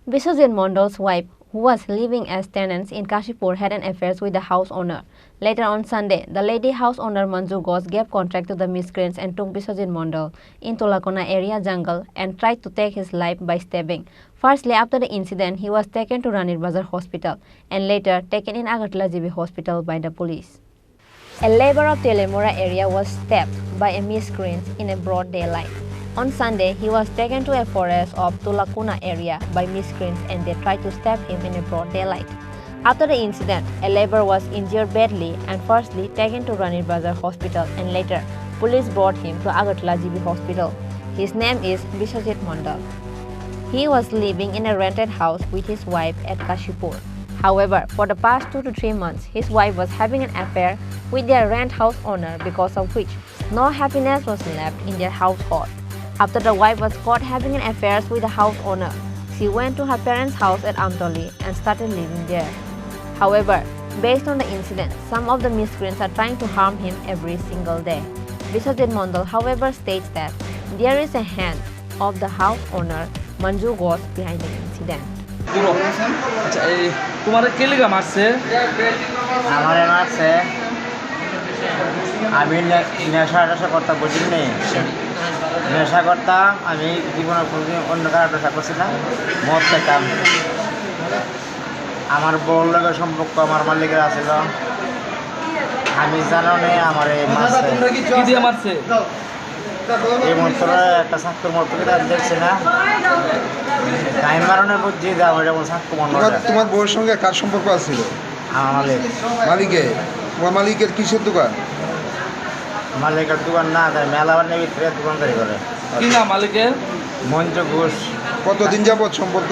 Biswajit Mandal's wife, who was living as tenants in Kashipur, had an affair with the house owner. Later on Sunday, the lady house owner Manju Ghosh gave contract to the miscreants and took Biswajit Mandal in Tulakona area jungle and tried to take his life by stabbing. Firstly, after the incident, he was taken to Ranir Bazar Hospital and later taken in Agartala GB Hospital by the police. A labor of Telemora area was stabbed by a miscreant in a broad daylight. On Sunday, he was taken to a forest of Tulakona area by miscreants and they tried to stab him in a broad daylight. After the incident, a laborer was injured badly and firstly taken to Ranir Bazar Hospital and later police brought him to Agartala GB Hospital. His name is Biswajit Mandal. He was living in a rented house with his wife at Kashipur. However, for the past 2 to 3 months, his wife was having an affair with their rent house owner, because of which no happiness was left in their household. After the wife was caught having an affair with the house owner, she went to her parents' house at Amtoli and started living there. However, based on the incident, some of the miscreants are trying to harm him every single day. Biswajit Mandal, however, states that there is a hand of the house owner, Manju Ghosh, behind the incident. তোমারে কে লিগা মারছে? আমারে মারছে আমি নেশা করতে বুঝিনি। নেশা করতাম আমি জীবনে কোনোদিন অন্য কারো নেশা করছি না, মদ খেতাম। আমার বউর লগে সম্পর্ক আমার মালিকের আছিল, আমি জানো না আমার এই মারছে এই মন্ত্র একটা চাকুর মতো দেখছি না, টাইম মারণে বুঝছি দাও এটা চাকু মনে। তোমার বউয়ের সঙ্গে কার সম্পর্ক আছিল? আমার তোমার মালিকের কিসের দোকান? মালিকের দোকান না, তাই মেলাবার নেই ভিতরে দোকানদারি করে। কি নাম মালিকের? মঞ্জু ঘোষ। কতদিন যাবত সম্পর্ক?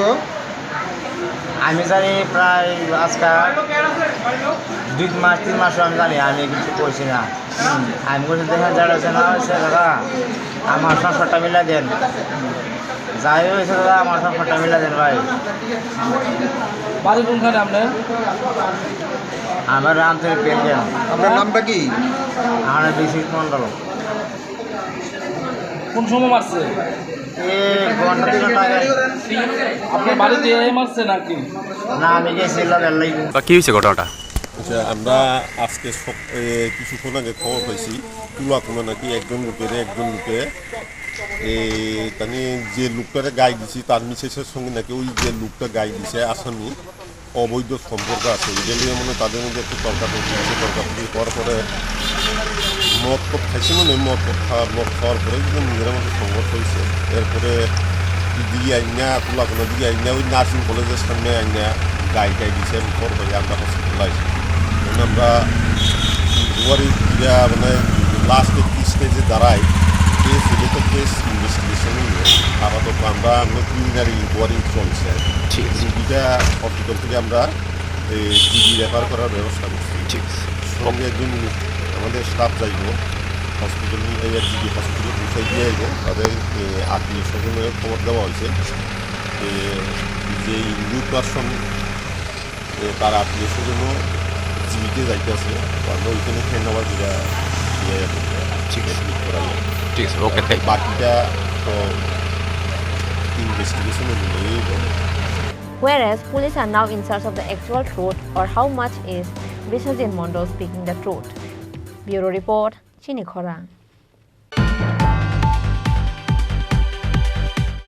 আমি জানি প্রায় আজকাল 2 মাস 3 মাসও আমি জানি, আমি কিছু করছি না। আমি বলছি দেখেন যারা হয়েছে না হয়েছে দাদা আমার সংসারটা মিলা দেন, যাই হয়েছে দাদা আমার সংসারটা মিলা দেন ভাই। বাড়ি কোনখানে আপনার? আমার আন্তরিক পেন দেন। আপনার নামটা কি? আমার বিশ্বজিৎ মন্ডল। কোন সময় মারছে? ঘন্টা 2 ঘন্টা আগে। আপনার বাড়িতে মারছে নাকি? না, আমি গেছিলাম কি হয়েছে ঘটনাটা? আচ্ছা, আমরা আজকে কিছুক্ষণ আগে খবর পাইছি তুলাকোনা নাকি একজন লোকে তানি যে লোকটারে গাই দিছি তার মিসেসের সঙ্গে নাকি ওই যে লোকটা গাই দিছে আসামি অবৈধ সম্পর্ক আছে। এটা নিয়ে মানে তাদের মধ্যে একটু তর্কাতর্কি হওয়ার পরে মদ খাইছে, মানে মদ খাওয়ার পরে নিজের মধ্যে সংঘর্ষ হয়েছে। এরপরে দিকে আইনা তুলাকোনা দিকে আইনা ওই নার্সিং কলেজের সামনে আইনা গাই দিছে পর করে আমরা হসপিটালাইজ। আমরা মানে লাস্ট স্টেজে দাঁড়াই কেস এলে তো কেস ইনভেস্টিগেশন আপাতত আমরা প্রিলিমিনারি ইনকোয়ারি চলছে। রুগীটা হসপিটাল থেকে আমরা জিবি রেফার করার ব্যবস্থা করছি। সঙ্গে একজন আমাদের স্টাফ যাইব হসপিটাল জিবি হসপিটালে পৌঁছাই দিয়ে যাইব। তাদের আত্মীয় স্বজনের খবর দেওয়া হয়েছে যে নিউ পারসন তার আত্মীয় স্বজনও জিবিতে যাইতে আছে, আমরা ওইখানে ফ্রেন্ড আবার যেটা ঠিক আছে করা যায়। ঠিক আছে, ওকে, বাকিটা তো ইনভেস্টিগেশনে নিয়েই বলে। Whereas police are now in search of the actual truth or how much is Biswajit Mandal speaking the truth. Bureau Report, Chini Khorang.